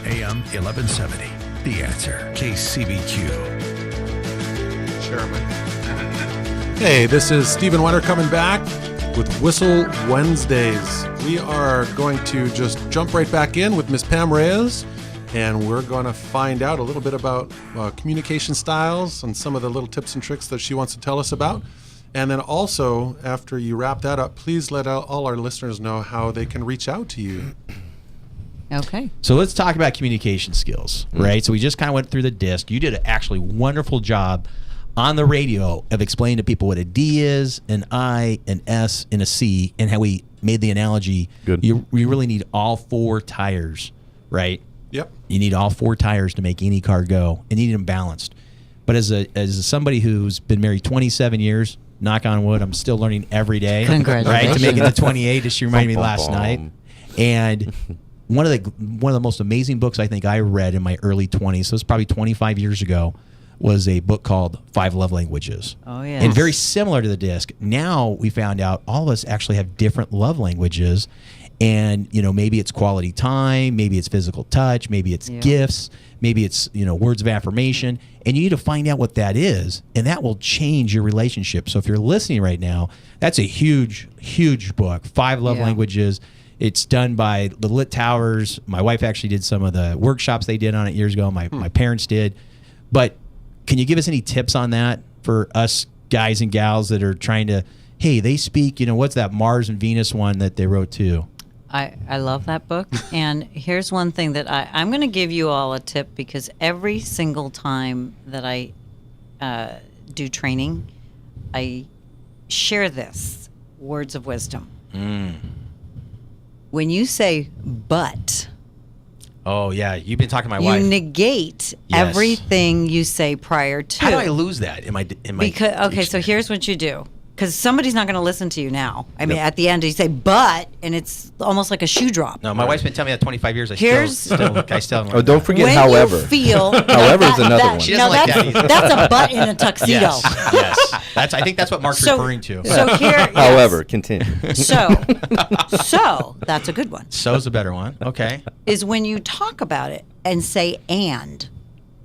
AM 1170. The Answer. KCBQ. Chairman. Hey, this is Stephen Wener coming back with Whissel Wednesdays. We are going to just jump right back in with Miss Pam Reyes, and we're going to find out a little bit about communication styles and some of the little tips and tricks that she wants to tell us about. And then also, after you wrap that up, please let all our listeners know how they can reach out to you. Okay. So let's talk about communication skills, right? So we just kind of went through the disc. You did an actually wonderful job on the radio of explaining to people what a D is, an I, an S, and a C, and how we made the analogy. Good. You really need all four tires, right? Yep. You need all four tires to make any car go, and you need them balanced. But as somebody who's been married 27 years, knock on wood, I'm still learning every day. Congratulations. Right, to make it to 28, as she reminded me last night. And one of the most amazing books I think I read in my early 20s, so it's probably 25 years ago, was a book called 5 Love Languages. Oh, yes. And very similar to the disc. Now we found out all of us actually have different love languages. And, maybe it's quality time, maybe it's physical touch, maybe it's gifts, maybe it's, words of affirmation. And you need to find out what that is, and that will change your relationship. So if you're listening right now, that's a huge, huge book, 5 Love Languages. It's done by the Lit Towers. My wife actually did some of the workshops they did on it years ago. My parents did. But can you give us any tips on that for us guys and gals that are trying to, hey, they speak, what's that Mars and Venus one that they wrote too? I love that book. And here's one thing that I'm going to give you all a tip, because every single time that I do training, I share this words of wisdom. When you say but, Oh, yeah. You've been talking to my you wife. negate Yes. everything you say prior to. How do I lose that in my So here's what you do. Because somebody's not going to listen to you now. I mean, at the end, you say but, and it's almost like a shoe drop. No, my wife's been telling me that 25 years. I still haven't. Oh, don't forget When however. you feel However is another one. She doesn't like that either. That's a butt in a tuxedo. Yes. I think that's what Mark's referring to. So here, yes. However, continue. So that's a good one. So's a better one. Okay. Is when you talk about it and say and.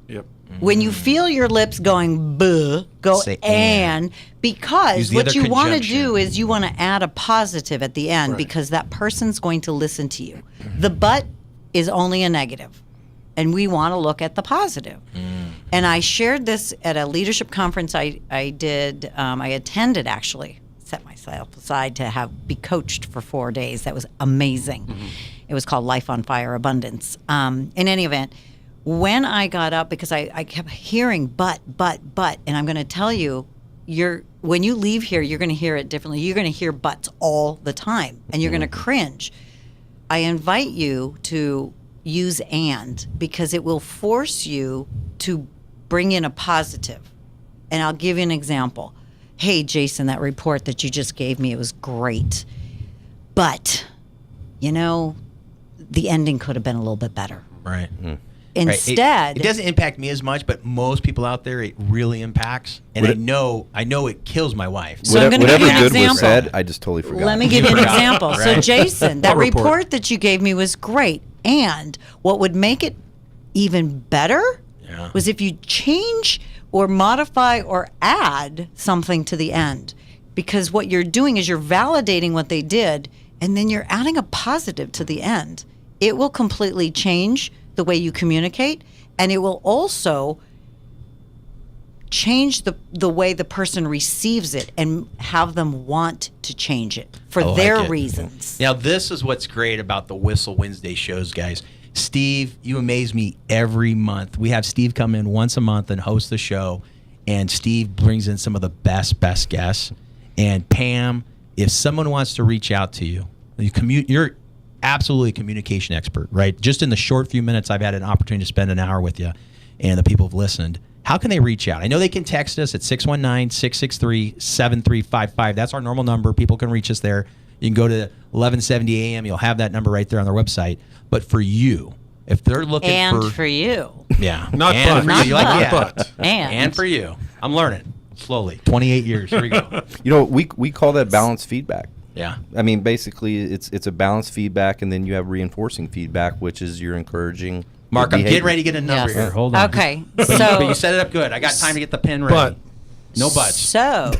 Yep. When you feel your lips going buh, go Say and, because Use the what other you want to conjunction. do is you want to add a positive at the end, because that person's going to listen to you. The but is only a negative, and we want to look at the positive. And I shared this at a leadership conference I did. I attended, actually. Set myself aside to be coached for 4 days. That was amazing. It was called Life on Fire Abundance. In any event, when I got up, because I kept hearing but, and I'm going to tell you, when you leave here, you're going to hear it differently. You're going to hear buts all the time, and you're going to cringe. I invite you to use and, because it will force you to bring in a positive. And I'll give you an example. Hey, Jason, that report that you just gave me, it was great. But, the ending could have been a little bit better. Right. Instead, it doesn't impact me as much, but most people out there, it really impacts. And I know it kills my wife. So I'm gonna Whatever give you an good was example. said, I just totally forgot. Let me give you an forgot, example. So, right? Jason, that What report? report that you gave me was great. And what would make it even better was if you change or modify or add something to the end. Because what you're doing is you're validating what they did, and then you're adding a positive to the end. It will completely change the way you communicate, and it will also change the way the person receives it and have them want to change it for their reasons. Now, this is what's great about the Whissel Wednesday shows, guys. Steve, you amaze me every month. We have Steve come in once a month and host the show, and Steve brings in some of the best guests. And Pam, if someone wants to reach out to you, you're absolutely a communication expert, right? Just in the short few minutes I've had an opportunity to spend an hour with you, and the people have listened. How can they reach out? I know they can text us at 619-663-7355. That's our normal number. People can reach us there. You can go to 1170 AM. You'll have that number right there on their website. But for you, if they're looking for you. Yeah. Not and but. for you. Not Like, but. And for you. I'm learning slowly. 28 years. Here we go. We call that balanced feedback. Yeah. I mean, basically, it's a balanced feedback, and then you have reinforcing feedback, which is you're encouraging. Mark, good I'm getting behavior. ready to get a number Yes. here. Hold on. Okay. But So you set it up good. I got time to get the pen ready. But no buts. So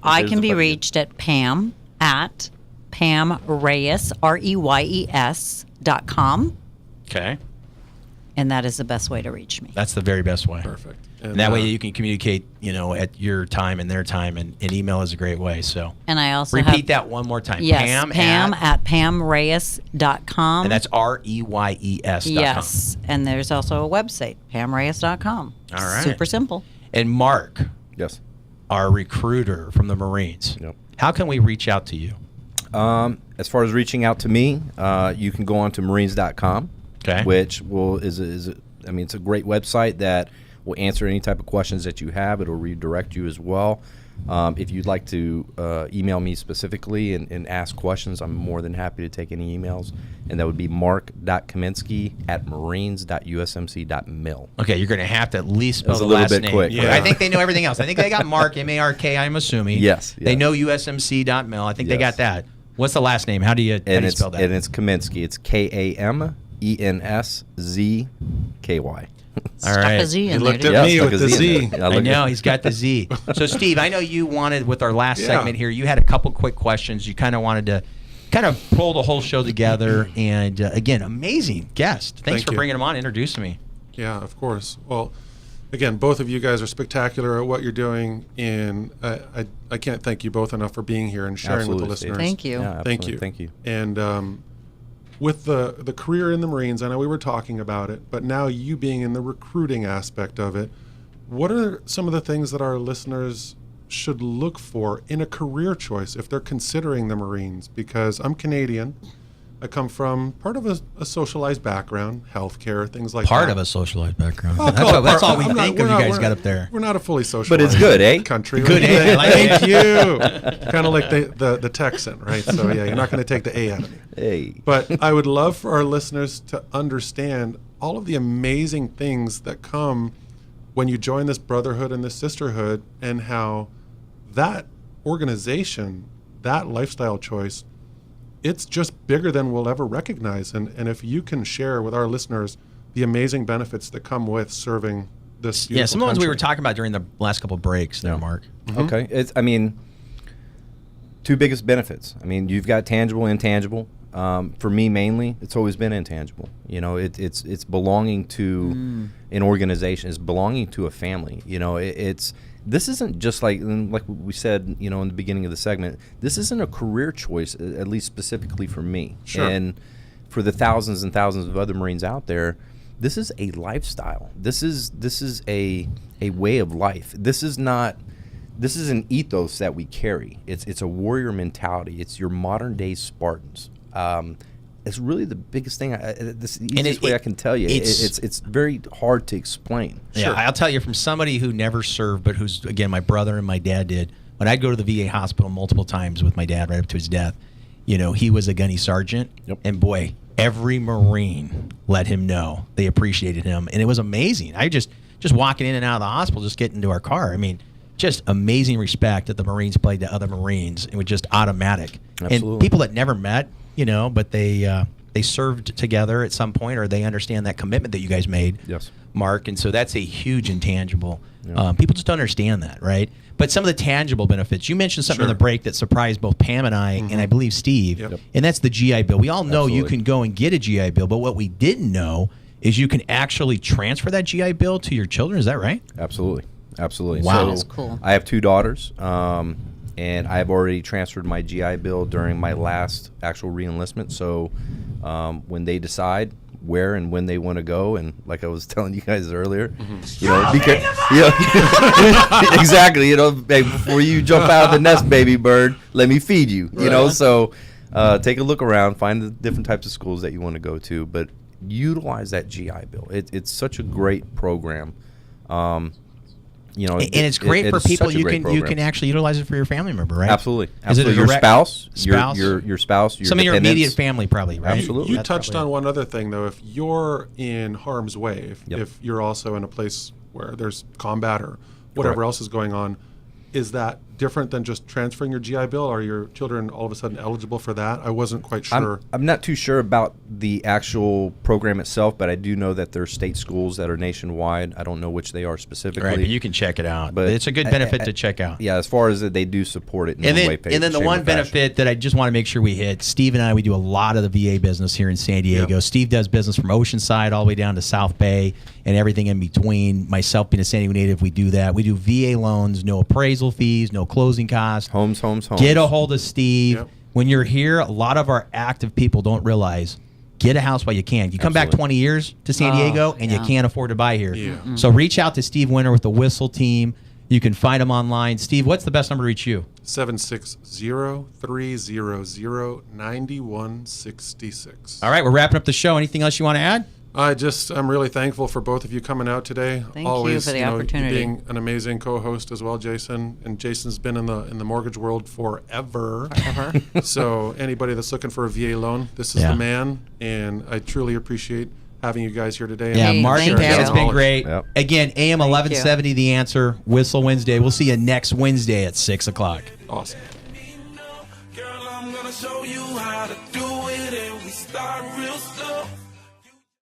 I There's can the be button. reached at Pam at Pam Reyes, REYES.com. Okay. And that is the best way to reach me. That's the very best way. Perfect. And that way you can communicate, at your time and their time, and email is a great way. So And I also repeat have, that one more time. Yes, Pam at PamReyes.com. and that's REYES.com. Yes. And there's also a website, PamReyes.com. All right. Super simple. And Mark, Yes. our recruiter from the Marines. Yep. How can we reach out to you? As far as reaching out to me, you can go on to Marines.com, Okay. which it's a great website that will answer any type of questions that you have. It'll redirect you as well. If you'd like to email me specifically and ask questions, I'm more than happy to take any emails. And that would be mark.kamenszky@marines.usmc.mil. Okay, you're going to have to at least spell That's the a little last bit name. quick. Yeah. I think they know everything else. I think they got Mark, M-A-R-K, I'm assuming. Yes, They yes. know USMC.mil. I think they got Yes. that. What's the last name? How do you spell that? And it's Kamenszky. It's KAMENSZKY. All right. Stuck a Z in He there. looked didn't at Yeah, me stuck with a the Z in Z. there. I look know at- he's got the Z. So, Steve, I know you wanted with our last Yeah. segment here. You had a couple quick questions. You kind of wanted to pull the whole show together. And again, amazing guest. Thanks Thank for you. bringing him on. Introducing me. Yeah, of course. Well, again, both of you guys are spectacular at what you're doing, and I can't thank you both enough for being here and sharing with the Absolutely, Steve. listeners. Thank you. Yeah, Thank absolutely. you. Thank you. And with the career in the Marines, I know we were talking about it, but now you being in the recruiting aspect of it, what are some of the things that our listeners should look for in a career choice if they're considering the Marines? Because I'm Canadian. I come from part of a socialized background, healthcare, things like that. Part of a socialized background. I'll call it That's part. all we I'm not- think of we're you not- guys we're got not- up there. We're not a fully socialized But it's good, eh? country. Good, eh? I like it. Thank you. Kind of like the Texan, right? So yeah, you're not going to take the A out of me. Hey. But I would love for our listeners to understand all of the amazing things that come when you join this brotherhood and this sisterhood, and how that organization, that lifestyle choice, it's just bigger than we'll ever recognize. And if you can share with our listeners the amazing benefits that come with serving this beautiful Yeah, some of the ones we were country. talking about during the last couple of breaks there, Yeah. Mark. Okay. Two biggest benefits. You've got tangible, intangible. For me, mainly, it's always been intangible. It's belonging to an organization. It's belonging to a family. This isn't just like we said, in the beginning of the segment. This isn't a career choice, at least specifically for me. Sure. And for the thousands and thousands of other Marines out there, this is a lifestyle. This is a way of life. This is an ethos that we carry. It's a warrior mentality. It's your modern day Spartans. It's really the biggest thing. This is the easiest way I can tell you. It's very hard to explain. Yeah, Sure. I'll tell you from somebody who never served, but who's, again, my brother and my dad did. When I'd go to the VA hospital multiple times with my dad right up to his death, he was a gunny sergeant. Yep. And boy, every Marine let him know they appreciated him. And it was amazing. I just walking in and out of the hospital, just getting into our car. Just amazing respect that the Marines played to other Marines. It was just automatic. Absolutely. And people that never met, but they served together at some point, or they understand that commitment that you guys made, Yes. Mark. And so that's a huge intangible. Yeah. People just don't understand that, right? But some of the tangible benefits, you mentioned something in Sure. the break that surprised both Pam and I, and I believe Steve, Yep. and that's the GI Bill. We all know you Absolutely. can go and get a GI Bill, but what we didn't know is you can actually transfer that GI Bill to your children. Is that right? Absolutely. Wow. So That's cool. I have two daughters, and I've already transferred my GI Bill during my last actual reenlistment. So when they decide where and when they want to go, and like I was telling you guys earlier, because exactly, hey, before you jump out of the nest, baby bird, let me feed you. So take a look around, find the different types of schools that you want to go to, but utilize that GI Bill. It's such a great program. And it's great for is people. such a You great can program. actually utilize it for your family member, right? Absolutely. Is it a Your direct spouse, spouse? your spouse, your Some of your dependents. immediate family, probably, right? Absolutely. You That's touched probably on one other thing, though. If you're in harm's way, Yep. if you're also in a place where there's combat or whatever Correct. else is going on, is that different than just transferring your GI Bill? Are your children all of a sudden eligible for that? I wasn't quite sure. I'm not too sure about the actual program itself, but I do know that there are state schools that are nationwide. I don't know which they are specifically. Right, but you can check it out. But it's a good benefit to check out. Yeah, as far as that, they do support it in And one then, way, and then the shape, one or fashion. benefit that I just want to make sure we hit, Steve and I, we do a lot of the VA business here in San Diego. Yep. Steve does business from Oceanside all the way down to South Bay and everything in between. Myself being a San Diego native, we do that. We do VA loans, no appraisal fees, no closing costs. Homes. Get a hold of Steve. Yep. When you're here, a lot of our active people don't realize, get a house while you can. You come back Absolutely. 20 years to San Diego and you yeah. can't afford to buy here. Yeah. So reach out to Steve Wener with the Whissel team. You can find him online. Steve, what's the best number to reach you? 760-300-9166. All right, we're wrapping up the show. Anything else you want to add? I'm really thankful for both of you coming out today. Thank you Always, for the you opportunity. being an amazing co-host as well, Jason. And Jason's been in the mortgage world forever. So anybody that's looking for a VA loan, this is Yeah. the man. And I truly appreciate having you guys here today. Yeah, Hey, Mark and thank Pam, you. it's been great. Yep. Again, AM 1170, The Answer, Whissel Wednesday. We'll see you next Wednesday at 6 o'clock. Awesome. Girl, I'm gonna show you how to do it, and we start real slow.